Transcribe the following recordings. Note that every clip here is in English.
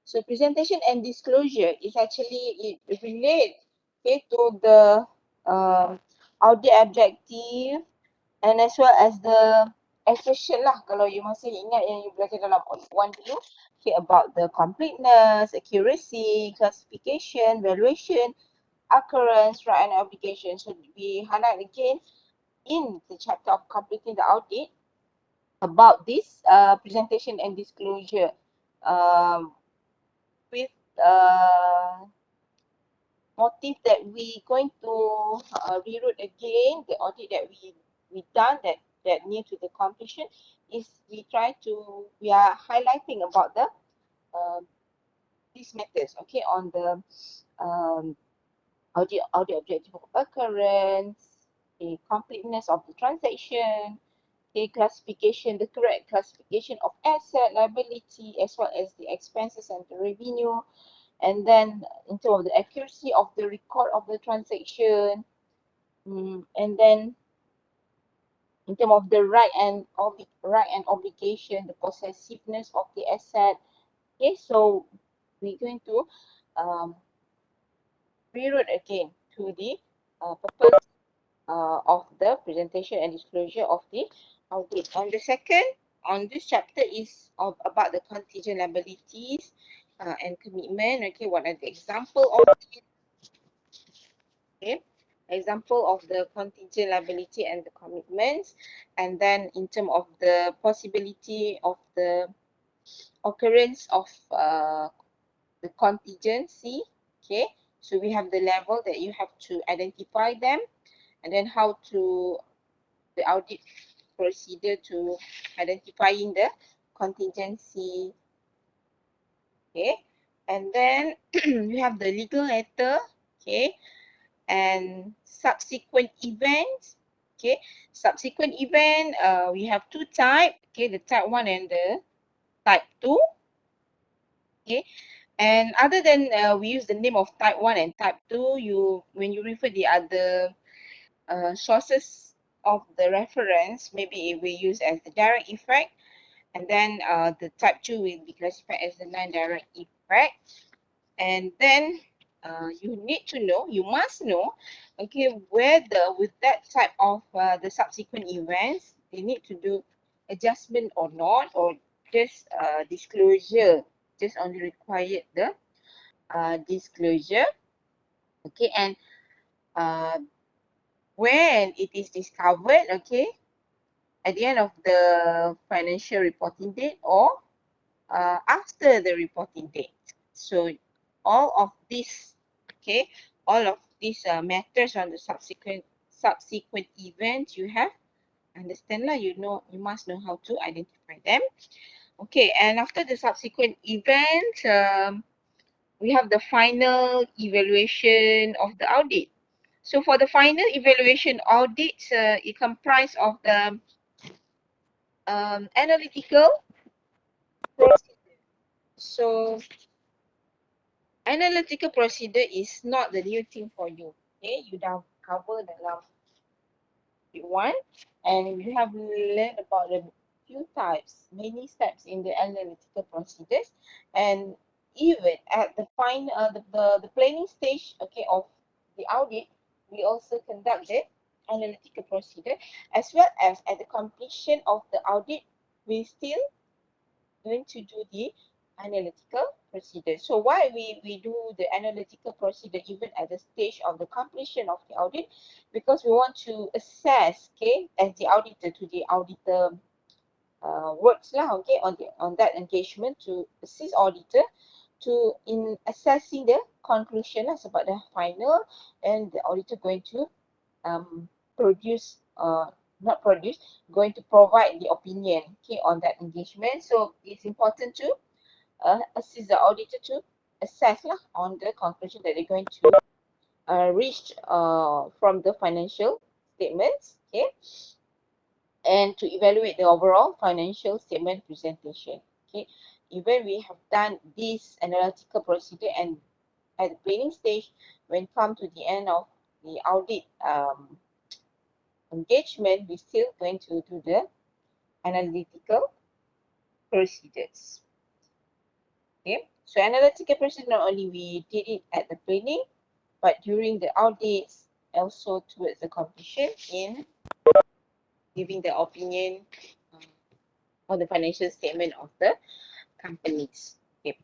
So presentation and disclosure is actually, it relates, okay, to the audit objective and as well as the assertion lah. Kalau you masih ingat yang you belajar dalam audit 1 dulu, okay, about the completeness, accuracy, classification, valuation, occurrence, right, and obligation. So we highlight again in the chapter of completing the audit about this presentation and disclosure, with motive that we going to reroute again the audit that we done that near to the completion, is we are highlighting about the these matters, okay, on the um, audit objective of occurrence, the completeness of the transaction, the classification, the correct classification of asset, liability, as well as the expenses and the revenue. And then in terms of the accuracy of the record of the transaction, and then in terms of the right and obligation, the possessiveness of the asset. Okay, so we're going to reroute again to the purpose of the presentation and disclosure of the audit. And the second on this chapter is about the contingent liabilities and commitment. Okay, what are the example of it? Okay, example of the contingent liability and the commitments, and then in terms of the possibility of the occurrence of the contingency. Okay, so we have the level that you have to identify them, and then how to the audit procedure to identifying the contingency. Okay, and then we have the legal letter. Okay, and subsequent events. Okay, subsequent event, we have two type. Okay, the type 1 and the type 2. Okay, and other than we use the name of type 1 and type 2, when you refer the other sources of the reference, maybe it will use as the direct effect, and then the type 2 will be classified as the non-direct effect. And then you must know, okay, whether with that type of the subsequent events, they need to do adjustment or not, or just disclosure, just only required the disclosure. Okay, and when it is discovered, okay, at the end of the financial reporting date or after the reporting date. So all of these, okay, all of these matters on the subsequent events you have understand lah, you must know how to identify them. Okay, and after the subsequent event, we have the final evaluation of the audit. So for the final evaluation audit, it comprises of the analytical procedure. So analytical procedure is not the new thing for you. Okay, you dah cover dalam one, and you have learned about the few types, many steps in the analytical procedures, and even at the final, the planning stage, okay, of the audit, we also conduct the analytical procedure, as well as at the completion of the audit, we still going to do the analytical procedure. So why we do the analytical procedure even at the stage of the completion of the audit? Because we want to assess, okay, as the auditor to the auditor works lah, okay, on that engagement to assist auditor to in assessing the conclusion lah, sebab dah final, and the auditor going to produce not produce, going to provide the opinion, okay, on that engagement. So it's important to assist the auditor to assess lah on the conclusion that they're going to reach from the financial statements, okay, and to evaluate the overall financial statement presentation. Okay, even we have done this analytical procedure, and at the planning stage, when come to the end of the audit engagement, we still going to do the analytical procedures. Okay, So analytical process, not only we did it at the planning, but during the audits, also towards the completion in giving the opinion on the financial statement of the companies. Okay.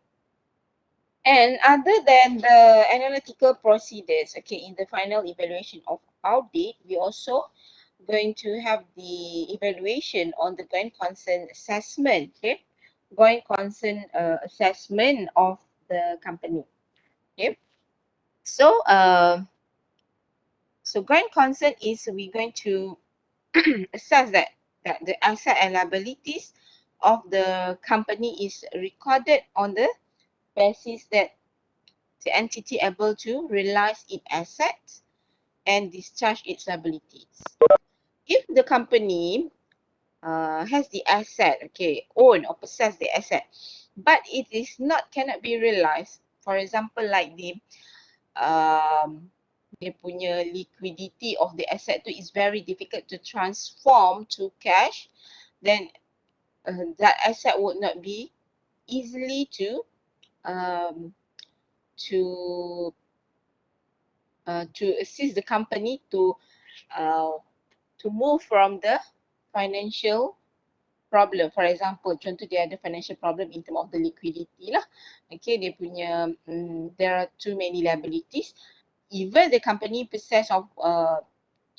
And other than the analytical procedures, okay, in the final evaluation of audit, we also going to have the evaluation on the going concern assessment, okay, going concern assessment of the company, okay. So, so going concern is we're going to assess that the asset and liabilities of the company is recorded on the basis that the entity able to realize its assets and discharge its liabilities. If the company has the asset, okay, own or possess the asset, but it is not cannot be realized. For example, like the dia punya liquidity of the asset tu is very difficult to transform to cash, then that asset would not be easily um, to to assist the company uh, to move from the financial problem. For example, contoh dia ada financial problem in term of the liquidity lah. Okay, dia punya, there are too many liabilities. Even the company possess of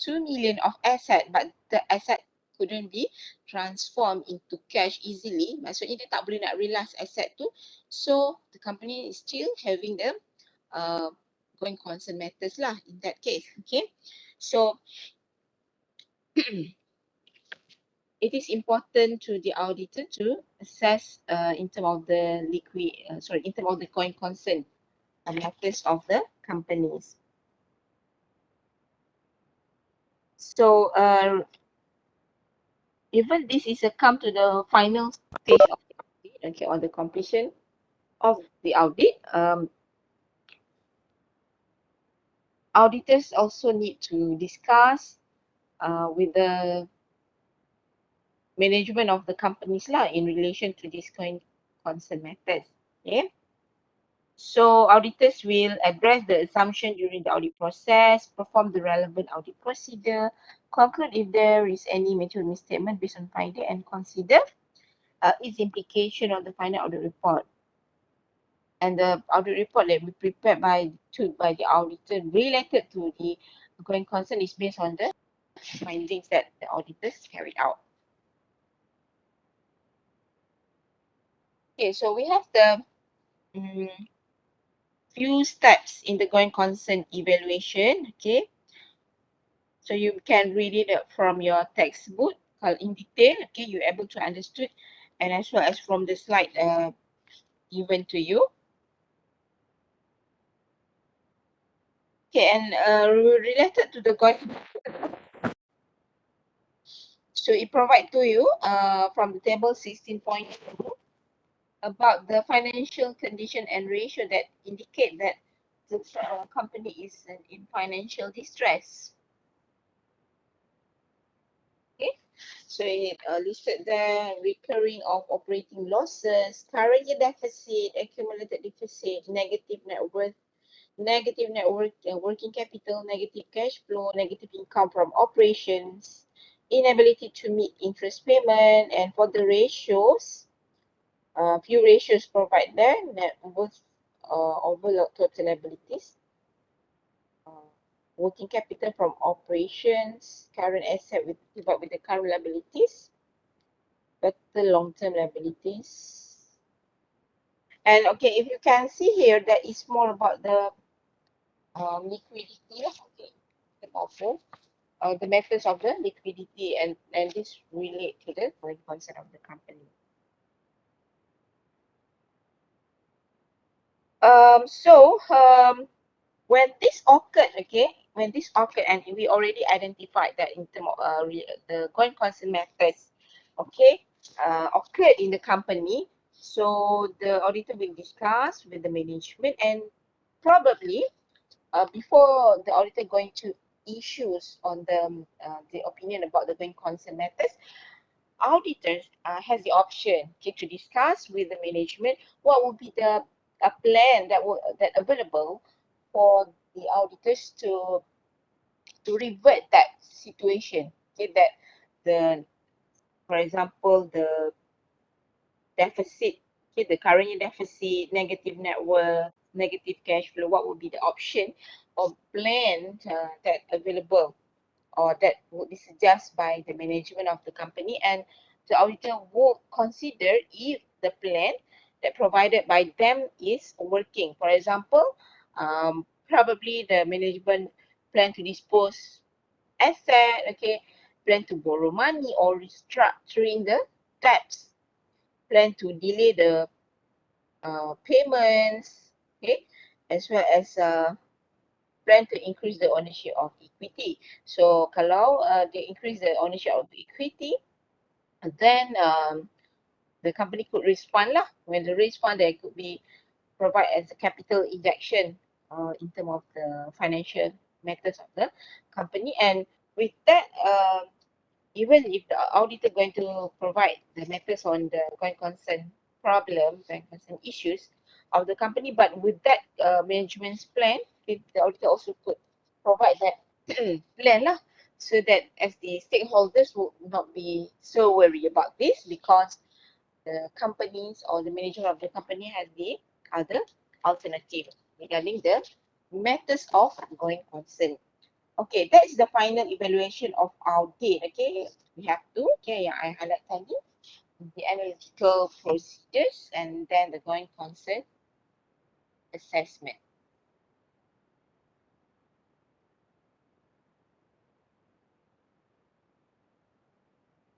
2 million of asset, but the asset couldn't be transformed into cash easily. Maksudnya dia tak boleh nak realize asset tu. So, the company is still having the going concern matters lah in that case. Okay. So, it is important to the auditor to assess in terms of the in terms of the going concern matters of the companies. So even this is a come to the final stage of the audit, okay, on the completion of the audit, auditors also need to discuss with the management of the companies lah in relation to this going concern matters. Okay. So auditors will address the assumption during the audit process, perform the relevant audit procedure, conclude if there is any material misstatement based on finding, and consider its implication on the final audit report. And the audit report that we prepared by the auditor related to the going concern is based on the findings that the auditors carried out. Okay, so we have the few steps in the going concern evaluation. Okay, so you can read it from your textbook in detail. Okay, you're able to understood, and as well as from the slide given to you. Okay, and related to the going, so it provide to you from the table 16.2 about the financial condition and ratio that indicate that the company is in financial distress. Okay, so it listed there recurring of operating losses, current year deficit, accumulated deficit, negative net worth, working capital, negative cash flow, negative income from operations, inability to meet interest payment, and for the ratios, few ratios provide there, net worth over total liabilities, working capital from operations, current asset with the current liabilities, better long-term liabilities. And okay, if you can see here, that is more about the liquidity. Okay, the methods of the liquidity, and this relate to the going concern of the company. When this occurred, okay, and we already identified that in terms of the going concern methods, okay, occurred in the company. So the auditor will discuss with the management, and probably before the auditor going to issues on the opinion about the going concern matters, auditors has the option, okay, to discuss with the management what would be the a plan that available for the auditors to revert that situation. Okay, that the, for example, the deficit, okay, the current year deficit, negative net worth, negative cash flow, what would be the option or plan that available or that would be suggested by the management of the company, and the auditor will consider if the plan that provided by them is working. For example, probably the management plan to dispose asset, okay, plan to borrow money or restructuring the debts, plan to delay the payments, okay, as well as plan to increase the ownership of equity. So kalau they increase the ownership of equity, then the company could raise fund lah. When they raise fund, they could be provide as a capital injection in terms of the financial matters of the company. And with that, even if the auditor going to provide the matters on the going concern problem, going concern issues of the company, but with that management's plan, the auditor also could provide that plan lah, so that as the stakeholders will not be so worried about this, because the companies or the manager of the company has the other alternative regarding the matters of going concern. Okay, that is the final evaluation of audit. Okay, we have two. Okay, yang I highlight tadi, the analytical procedures and then the going concern assessment.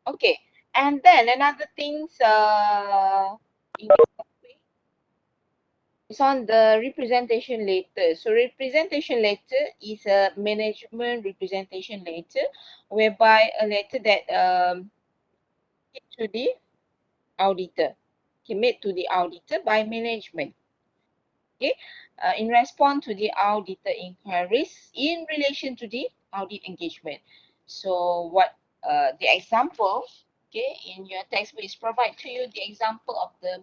Okay, and then another things in this topic is on the representation letter. So representation letter is a management representation letter, whereby a letter that to the auditor, okay, made to the auditor by management. Okay, in response to the auditor inquiries in relation to the audit engagement. So what the example, okay, in your textbook is provide to you the example of the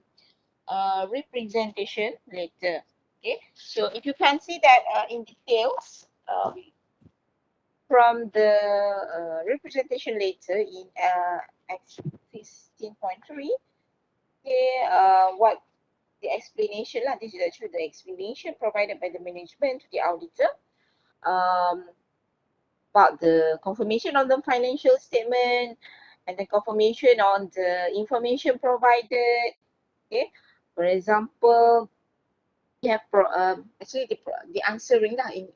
representation letter. Okay, so if you can see that in details from the representation letter in X 16.3, okay, what the explanation lah. This is actually the explanation provided by the management to the auditor about the confirmation on the financial statement and the confirmation on the information provided. Okay, for example, we have actually the answering lah in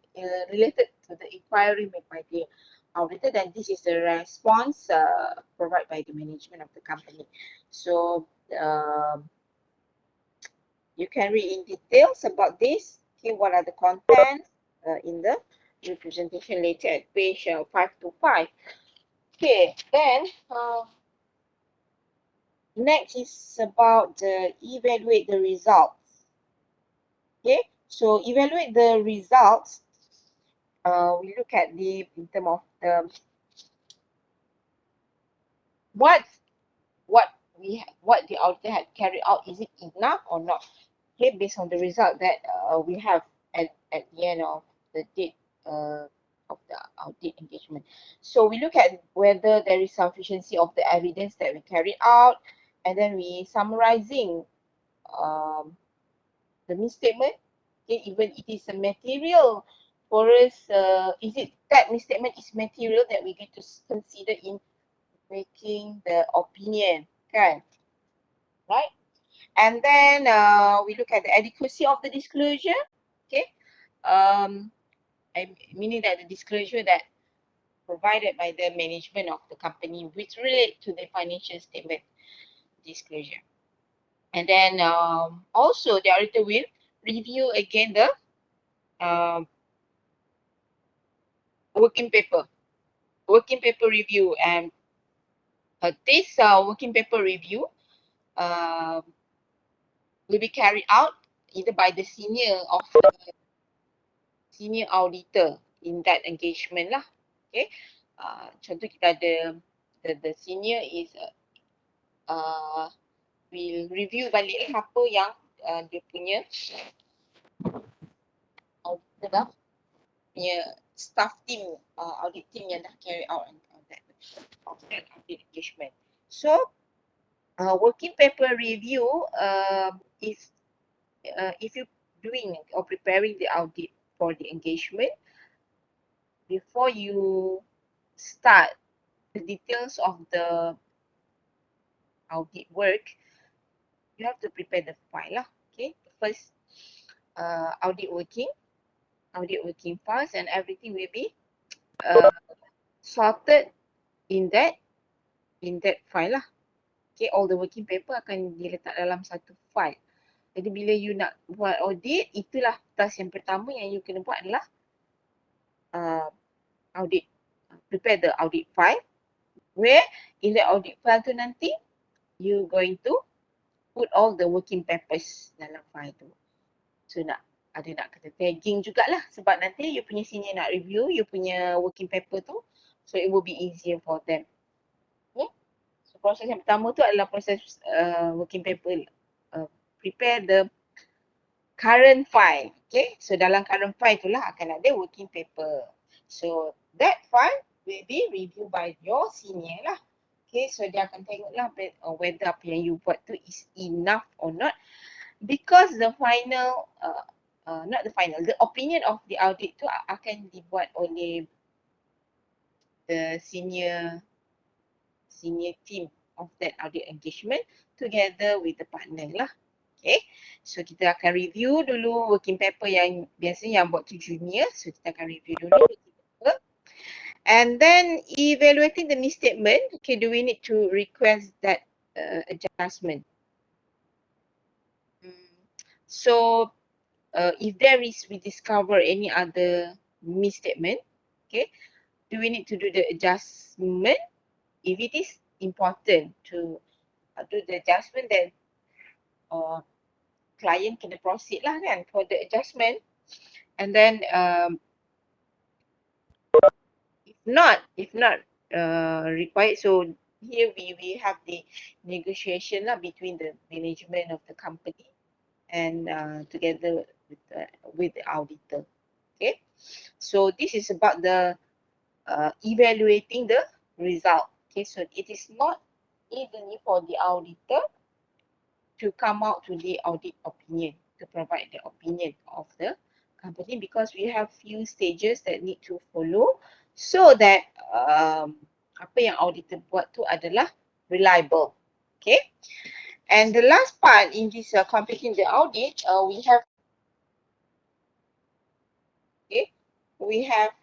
related to the inquiry made by the auditor. Then this is the response provided by the management of the company. So you can read in details about this. Okay, what are the contents in the representation later at page 5 to 5. Okay, then next is about the evaluate the results. Okay, so evaluate the results. We look at the in terms of the what what the auditor had carried out, is it enough or not? Okay, based on the result that we have at the end of the date of the audit engagement. So we look at whether there is sufficiency of the evidence that we carried out, and then we summarizing the misstatement. Okay, even it is a material for us, is it that misstatement is material that we get to consider in making the opinion, kan? Right? And then we look at the adequacy of the disclosure. Okay, meaning that the disclosure that provided by the management of the company which relate to the financial statement disclosure. And then also the auditor will review again the working paper review, and this working paper review will be carried out either by the senior auditor in that engagement lah. Okay, contoh kita ada the senior is will review balik apa yang dia punya auditor dah punya staff team, audit team yang dah carry out that audit engagement. So working paper review, if you doing or preparing the audit for the engagement, before you start the details of the audit work, you have to prepare the file lah. Okay, first audit working files and everything will be sorted in that file lah. Okay, all the working paper akan diletak dalam satu file. Jadi bila you nak buat audit, itulah task yang pertama yang you kena buat adalah audit. Prepare the audit file, where in the audit file tu nanti you going to put all the working papers dalam file tu. So nak kena tagging jugalah, sebab nanti you punya senior nak review you punya working paper tu, so it will be easier for them. Okay? So proses yang pertama tu adalah proses working paper. Prepare the current file. Okay, so dalam current file tu lah akan ada working paper. So that file will be reviewed by your senior lah. Okay, so dia akan tengok lah whether apa yang you buat tu is enough or not. Because the final, not the final, the opinion of the audit tu akan dibuat oleh the senior team of that audit engagement together with the partner lah. Okay, so kita akan review dulu working paper yang biasanya yang buat tu junior. So kita akan review dulu working paper. And then evaluating the misstatement, okay, do we need to request that adjustment? So if we discover any other misstatement, okay, do we need to do the adjustment? If it is important to do the adjustment, then client kena proceed lah kan for the adjustment. And then if not required, so here we have the negotiation lah between the management of the company and together with the auditor. Okay, so this is about the evaluating the result. Okay, so it is not easy for the auditor to come out to the audit opinion, to provide the opinion of the company, because we have few stages that need to follow so that apa yang auditor buat tu adalah reliable. Okay, and the last part in this completing the audit, we have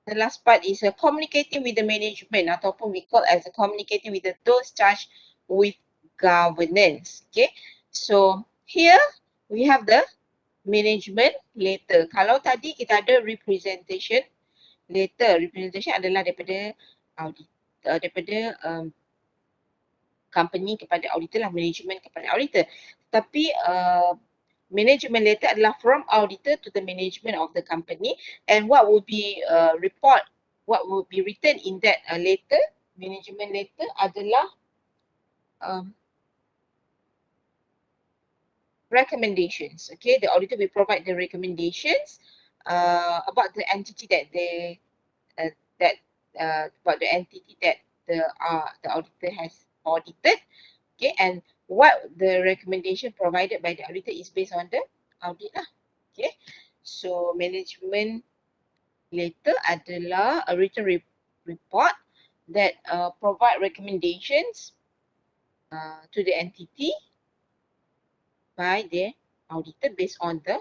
the last part is communicating with the management, ataupun we call as communicating with those charged with governance. Okay, so here we have the management letter. Kalau tadi kita ada representation letter, representation adalah daripada audit, daripada company kepada auditor lah, management kepada auditor. Tapi management letter adalah from auditor to the management of the company, and what will be what will be written in that letter, management letter adalah recommendations. Okay, the auditor will provide the recommendations about the entity that they about the entity that the auditor has audited. Okay, and what the recommendation provided by the auditor is based on the audit lah. Okay, so management letter adalah a written report that provide recommendations to the entity by the auditor based on the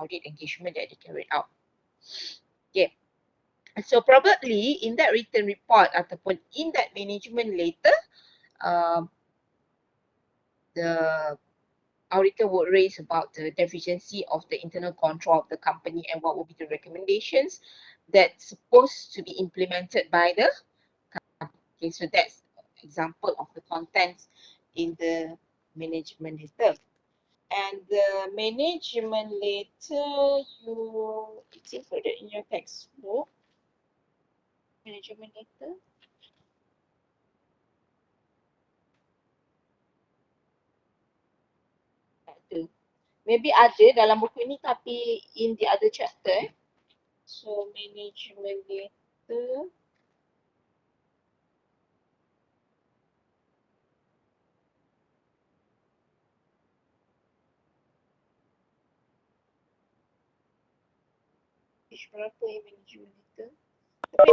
audit engagement that they carried out. Okay, so probably in that written report ataupun in that management letter, the auditor would raise about the deficiency of the internal control of the company and what will be the recommendations that's supposed to be implemented by the company. Okay, so that's example of the contents in the management letter. And the management letter, it's included in your textbook. Management letter. maybe ada dalam buku ni tapi in the other chapter. So management data. Page berapa yang management data? Tapi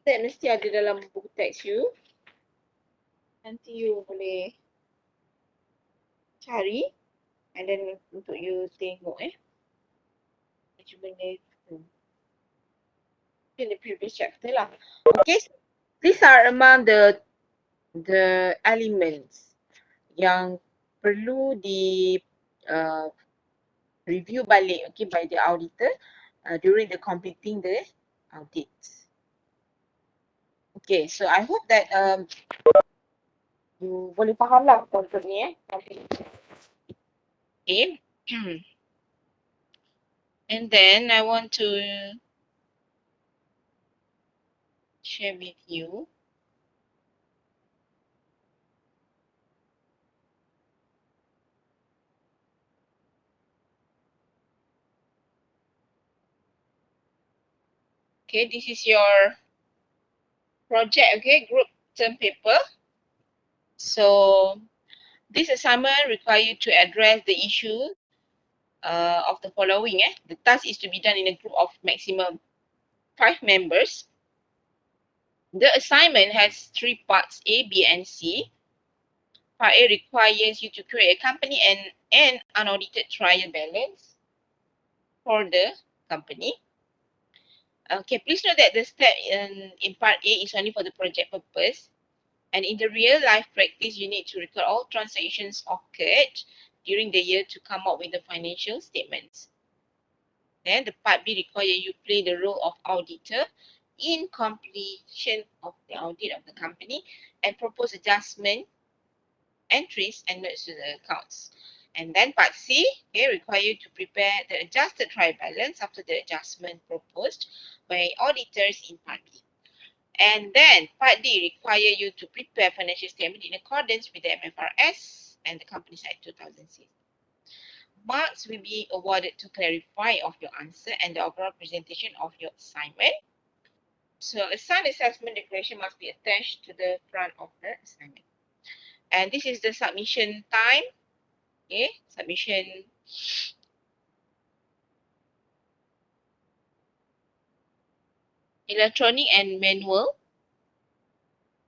that mesti ada dalam buku teks you. Nanti you boleh cari and then untuk you tengok management data. In the previous chapter lah. Okay, so these are among the elements yang perlu di review balik by the auditor during the completing the audit. Okay, so I hope that you boleh faham lah konsep ni Okay. And then I want to share with you okay, this is your project, group term paper. So this assignment requires you to address the issue of the following. The task is to be done in a group of maximum 5 members. The assignment has 3 parts, A, B, and C. Part A requires you to create a company and an unaudited trial balance for the company. Okay, please note that the step in part A is only for the project purpose. And in the real life practice, you need to record all transactions occurred during the year to come up with the financial statements. Then the part B requires you play the role of auditor in completion of the audit of the company and propose adjustment, entries and notes to the accounts. And then part C require you to prepare the adjusted trial balance after the adjustment proposed by auditors in part B. And then part D require you to prepare financial statement in accordance with the MFRS and the Companies Act 2006. Marks will be awarded to clarify of your answer and the overall presentation of your assignment. So assigned assessment declaration must be attached to the front of the assignment. And this is the submission time. Submission electronic and manual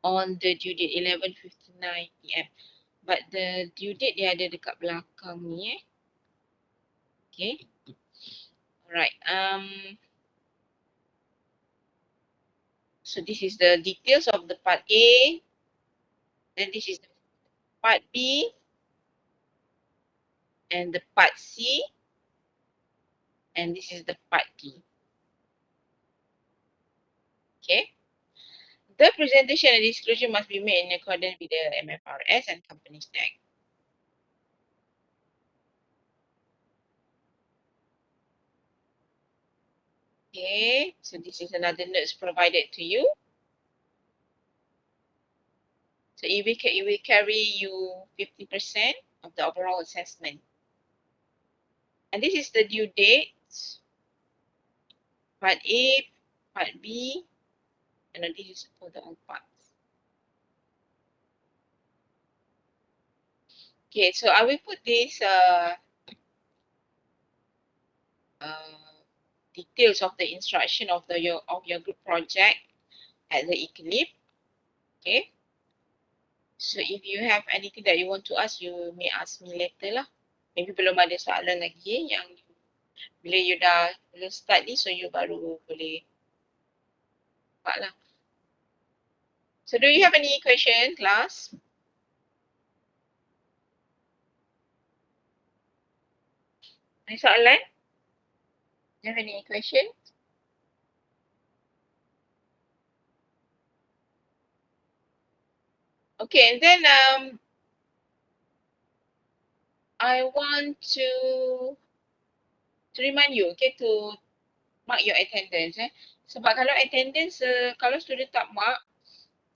on the due date 11:59 PM. But the due date dia ada dekat belakang ni Okay. Alright. So this is the details of the part A. Then this is the part B. And the part C. And this is the part D. Okay. The presentation and disclosure must be made in accordance with the MFRS and Companies Act. Okay, so this is another notes provided to you. So it will carry you 50% of the overall assessment. And this is the due date. Part A, part B, and then this is for the all parts. Okay, so I will put this details of the instruction of your group project at the Eclipse. Okay. So if you have anything that you want to ask, you may ask me later lah. Maybe belum ada soalan lagi yang bila you dah start ni, so you baru boleh buat lah. So do you have any question, class? Any soalan? Do you have any question? Okay, and then I want to remind you, okay, to mark your attendance. Sebab kalau attendance, kalau student tak mark,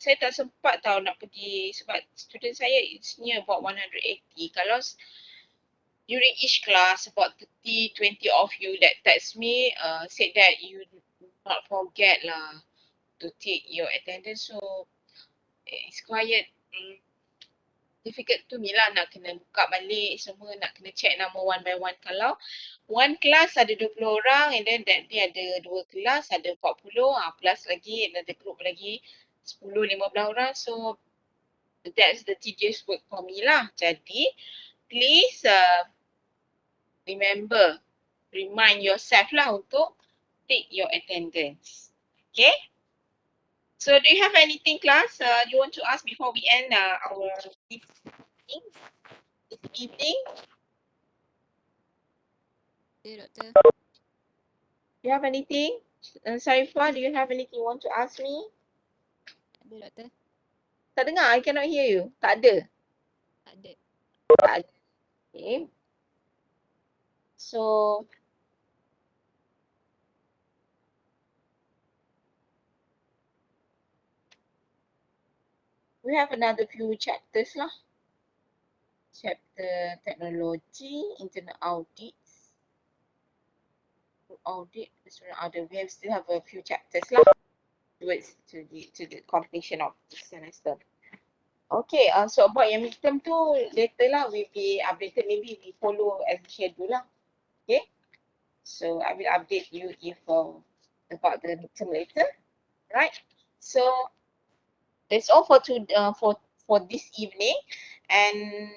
saya tak sempat tahu nak pergi sebab student saya it's near about 180. Kalau during each class, about 30, 20 of you that text me, said that you not forget lah to take your attendance. So it's quite difficult to me lah nak kena buka balik semua, nak kena check nama one by one. Kalau one class ada 20 orang and then that day ada dua kelas ada 40, plus lagi another group lagi 10, 15 orang. So that's the tedious work for me lah. Jadi please remember, remind yourself lah untuk take your attendance. Okay? So do you have anything class you want to ask before we end our meeting this evening? Ya, Doktor. Do you have anything? Sarifah, do you have anything you want to ask me? Ada, Doktor. Tak dengar, I cannot hear you. Tak ada. Ada. Tak ada. Okay. So, we have another few chapters lah. Chapter technology, internal audits, audit, external audit. We still have a few chapters lah towards to the completion of this semester. Okay, so about yang midterm tu later lah we be updated, maybe we follow as schedule lah. Okay, so I will update you if about the midterm later, right? So that's all for for this evening, and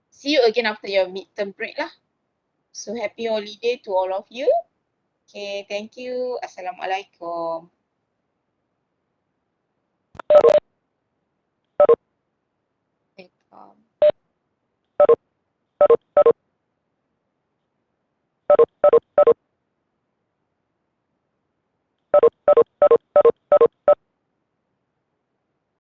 see you again after your midterm break lah. So happy holiday to all of you. Okay, thank you. Assalamualaikum.